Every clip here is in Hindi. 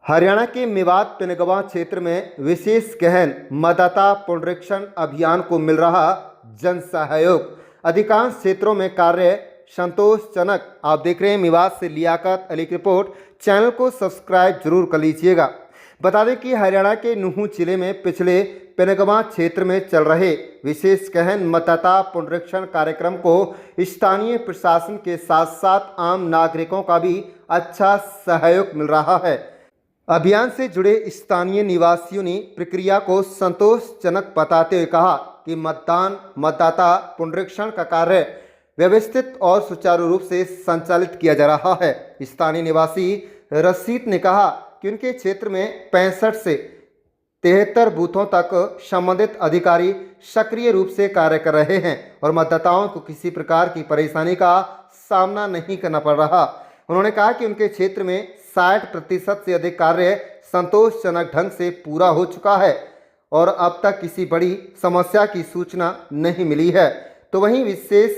हरियाणा के मेवात पिनगवां क्षेत्र में विशेष गहन मतदाता पुनरीक्षण अभियान को मिल रहा जन सहयोग। अधिकांश क्षेत्रों में कार्य संतोषजनक। आप देख रहे हैं मेवात से लियाकत अली की रिपोर्ट। चैनल को सब्सक्राइब जरूर कर लीजिएगा। बता दें कि हरियाणा के नूहू जिले में पिछले पिनगवां क्षेत्र में चल रहे विशेष गहन मतदाता पुनरीक्षण कार्यक्रम को स्थानीय प्रशासन के साथ साथ आम नागरिकों का भी अच्छा सहयोग मिल रहा है। अभियान से जुड़े स्थानीय निवासियों ने प्रक्रिया को संतोषजनक बताते हुए कहा कि मतदाता पुनरीक्षण का कार्य व्यवस्थित और सुचारू रूप से संचालित किया जा रहा है। स्थानीय निवासी रशीद ने कहा कि उनके क्षेत्र में 65 से 73 बूथों तक संबंधित अधिकारी सक्रिय रूप से कार्य कर रहे हैं और मतदाताओं को किसी प्रकार की परेशानी का सामना नहीं करना पड़ रहा। उन्होंने कहा कि उनके क्षेत्र में 60% से अधिक कार्य संतोषजनक ढंग से पूरा हो चुका है और अब तक किसी बड़ी समस्या की सूचना नहीं मिली है। तो वहीं विशेष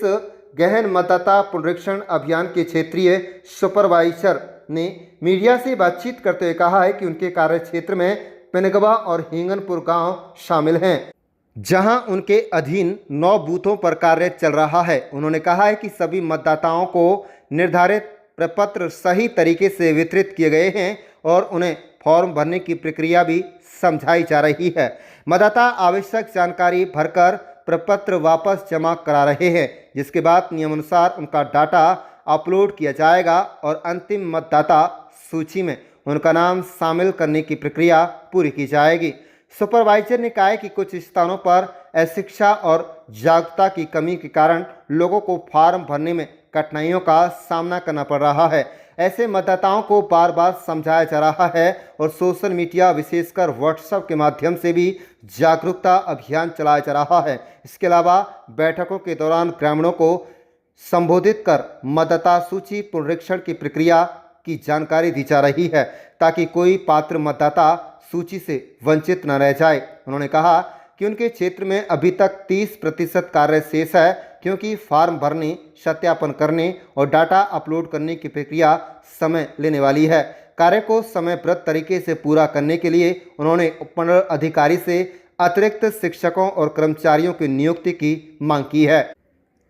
गहन मतदाता पुनरीक्षण अभियान के क्षेत्रीय सुपरवाइजर ने मीडिया से बातचीत करते हुए कहा है कि उनके कार्य क्षेत्र में पिनगवा और हिंगनपुर गांव शामिल हैं, जहां उनके अधीन 9 बूथों पर कार्य चल रहा है। उन्होंने कहा है कि सभी मतदाताओं को निर्धारित प्रपत्र सही तरीके से वितरित किए गए हैं और उन्हें फॉर्म भरने की प्रक्रिया भी समझाई जा रही है। मतदाता आवश्यक जानकारी भरकर प्रपत्र वापस जमा करा रहे हैं, जिसके बाद नियमानुसार उनका डाटा अपलोड किया जाएगा और अंतिम मतदाता सूची में उनका नाम शामिल करने की प्रक्रिया पूरी की जाएगी। सुपरवाइजर ने कहा है कि कुछ स्थानों पर अशिक्षा और जागरूकता की कमी के कारण लोगों को फॉर्म भरने में कठिनाइयों का सामना करना पड़ रहा है। ऐसे मतदाताओं को बार बार समझाया जा रहा है और सोशल मीडिया विशेषकर व्हाट्सएप के माध्यम से भी जागरूकता अभियान चलाया जा रहा है। इसके अलावा बैठकों के दौरान ग्रामीणों को संबोधित कर मतदाता सूची पुनरीक्षण की प्रक्रिया की जानकारी दी जा रही है ताकि कोई पात्र मतदाता सूची से वंचित न रह जाए। उन्होंने कहा कि उनके क्षेत्र में अभी तक 30% कार्य शेष है, क्योंकि फॉर्म भरने, सत्यापन करने और डाटा अपलोड करने की प्रक्रिया समय लेने वाली है। कार्य को समयबद्ध तरीके से पूरा करने के लिए उन्होंने उपमंडल अधिकारी से अतिरिक्त शिक्षकों और कर्मचारियों की नियुक्ति की मांग की है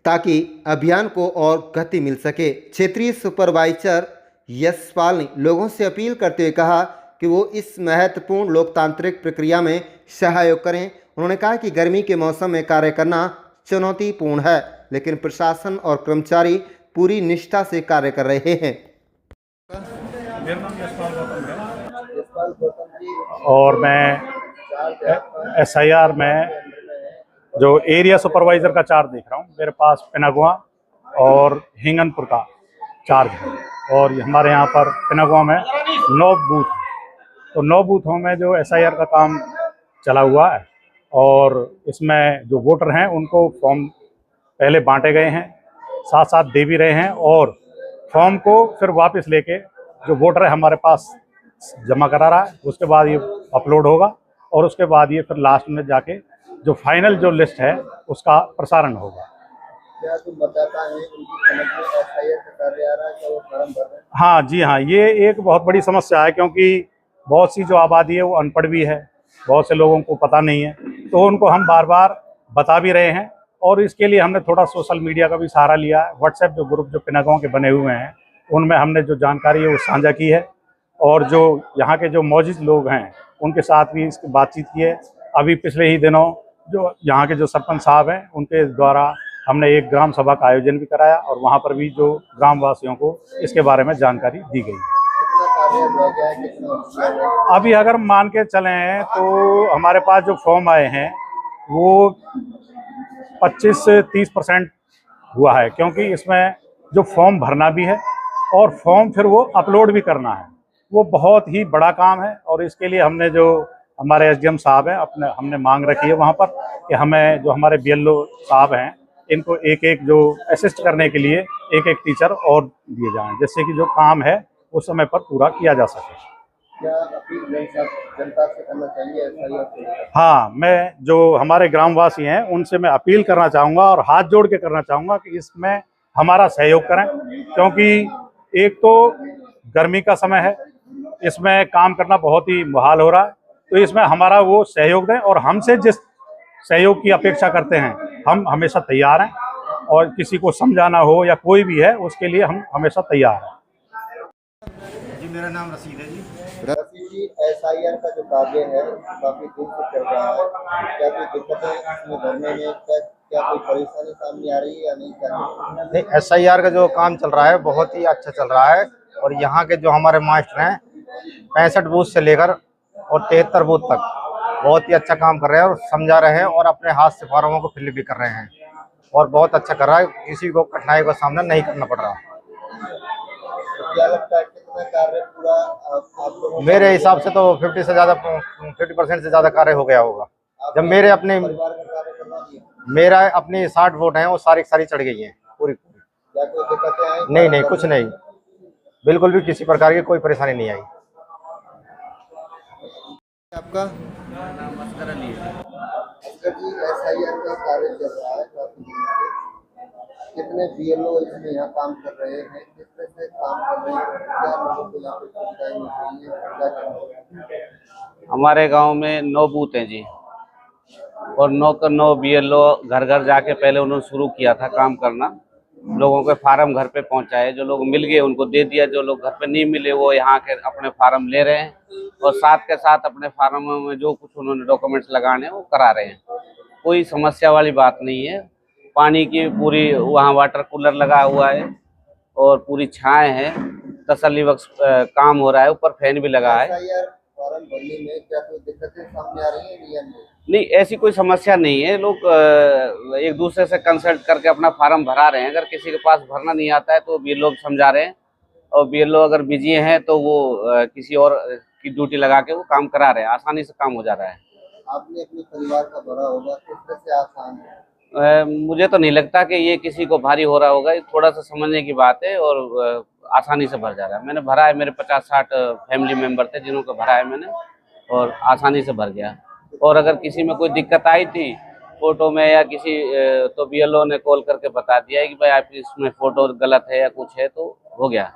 ताकि अभियान को और गति मिल सके। क्षेत्रीय सुपरवाइजर यशपाल ने लोगों से अपील करते हुए कहा कि वो इस महत्वपूर्ण लोकतांत्रिक प्रक्रिया में सहयोग करें। उन्होंने कहा कि गर्मी के मौसम में कार्य करना चुनौतीपूर्ण है, लेकिन प्रशासन और कर्मचारी पूरी निष्ठा से कार्य कर रहे हैं। मेरा नाम यशपाल गौतम है और मैं SIR में जो एरिया सुपरवाइजर का चार्ज देख रहा हूँ। मेरे पास पिनगवा और हिंगनपुर का चार्ज है और हमारे यहाँ पर पिनगवा में 9 बूथ हैं। तो 9 बूथों में जो SIR का काम चला हुआ है और इसमें जो वोटर हैं उनको फॉर्म पहले बांटे गए हैं, साथ साथ दे भी रहे हैं और फॉर्म को फिर वापस लेके जो वोटर है हमारे पास जमा करा रहा है। उसके बाद ये अपलोड होगा और उसके बाद ये फिर लास्ट में जाके जो फाइनल जो लिस्ट है उसका प्रसारण होगा। क्या जो मतदाता हैं उनकी समझ में SIR का कार्य आ रहा है, क्या वो फॉर्म भर रहे हैं? हाँ जी हाँ, ये एक बहुत बड़ी समस्या है क्योंकि बहुत सी जो आबादी है वो अनपढ़ भी है, बहुत से लोगों को पता नहीं है। तो उनको हम बार बार बता भी रहे हैं और इसके लिए हमने थोड़ा सोशल मीडिया का भी सहारा लिया है। व्हाट्सएप जो ग्रुप जो पिनगवां के बने हुए हैं उनमें हमने जो जानकारी है वो साझा की है और जो यहाँ के जो मौजूद लोग हैं उनके साथ भी इसकी बातचीत की है। अभी पिछले ही दिनों जो यहाँ के जो सरपंच साहब हैं उनके द्वारा हमने एक ग्राम सभा का आयोजन भी कराया और वहाँ पर भी जो ग्रामवासियों को इसके बारे में जानकारी दी गई। कितना कार्य रह गया है, कितना अभी अगर मान के चलें तो हमारे पास जो फॉर्म आए हैं वो 25 से 30% हुआ है, क्योंकि इसमें जो फॉर्म भरना भी है और फॉर्म फिर वो अपलोड भी करना है। वो बहुत ही बड़ा काम है और इसके लिए हमने जो हमारे SDM साहब हैं हमने मांग रखी है वहाँ पर कि हमें जो हमारे BLO साहब हैं इनको एक जो असिस्ट करने के लिए एक टीचर और दिए जाएं, जिससे कि जो काम है उस समय पर पूरा किया जा सके। क्या अपील जनता से करना चाहिए SIR को? हाँ, मैं जो हमारे ग्रामवासी हैं उनसे मैं अपील करना चाहूँगा और हाथ जोड़ के करना चाहूँगा कि इसमें हमारा सहयोग करें, क्योंकि एक तो गर्मी का समय है इसमें काम करना बहुत ही मुहाल हो रहा है। तो इसमें हमारा वो सहयोग दें और हमसे जिस सहयोग की अपेक्षा करते हैं हम हमेशा तैयार हैं, और किसी को समझाना हो या कोई भी है उसके लिए हम हमेशा तैयार हैं। जी मेरा नाम रसीद है जी। रफी जी, SIR का जो कार्य है काफी दिन से चल रहा है, क्या कोई दिक्कतें इसमें भरने में, क्या कोई परेशानी सामने आ रही है या नहीं? क्या नहीं, SIR का जो काम चल रहा है बहुत ही अच्छा चल रहा है, और यहाँ के जो हमारे मास्टर हैं 65 बूथ से लेकर और 73 बूथ तक बहुत ही अच्छा काम कर रहे हैं और समझा रहे हैं, और अपने हाथ से फार्मों को फिल भी कर रहे हैं, और बहुत अच्छा कर रहा है। किसी को कठिनाई का सामना नहीं करना पड़ रहा। तो क्या लगता है कितना कार्य पूरा आप लोगों का मेरे हिसाब से तो 50% से ज़्यादा कार्य हो गया होगा। जब मेरे अपने परिवार का कार्य करवा दिया? मेरा अपनी 60 वोट हैं, वो सारी चढ़ गई हैं पूरी। क्या कोई दिक्कतें आई? नहीं नहीं, कुछ नहीं, बिल्कुल भी किसी प्रकार की कोई परेशानी नहीं आई। आपका असगर जी, SIR का कार्य चल रहा है काफी दिन से, कितने BLO इसमें यहाँ काम कर रहे हैं, कितने से काम कर रहे हैं, क्या लोगों को यहाँ पे सुविधाएं मिल रही है, क्या करना होगा? हमारे गांव में 9 बूथ हैं जी, और 9 BLO घर घर जाके पहले उन्होंने शुरू किया था काम करना। लोगों के फार्म घर पे पहुंचाए, जो लोग मिल गए उनको दे दिया, जो लोग घर पे नहीं मिले वो यहाँ के अपने फार्म ले रहे हैं, और साथ के साथ अपने फार्म में जो कुछ उन्होंने डॉक्यूमेंट्स लगाने वो करा रहे हैं। कोई समस्या वाली बात नहीं है। पानी की पूरी वहाँ वाटर कूलर लगा हुआ है और पूरी छाएं है, तसल्ली बख्श काम हो रहा है, ऊपर फैन भी लगा है। SIR फॉर्म भरने में क्या कोई दिक्कतें सामने आ रही है या नहीं? नहीं, ऐसी कोई समस्या नहीं है। लोग एक दूसरे से कंसल्ट करके अपना फार्म भरा रहे हैं। अगर किसी के पास भरना नहीं आता है तो BLO समझा रहे हैं, और BLO अगर बिजी हैं तो वो किसी और की ड्यूटी लगा के वो काम करा रहे हैं। आसानी से काम हो जा रहा है। आपने अपने परिवार का भरा होगा, किस तरह से आसान है? मुझे तो नहीं लगता कि ये किसी को भारी हो रहा होगा। ये थोड़ा सा समझने की बात है, और आसानी से भर जा रहा है। मैंने भरा है, मेरे 50-60 फैमिली मेंबर थे जिन्हों को भरा है मैंने, और आसानी से भर गया। और अगर किसी में कोई दिक्कत आई थी फोटो में या किसी तो BLO ने कॉल करके बता दिया है कि भाई आप इसमें फोटो गलत है या कुछ है, तो हो गया।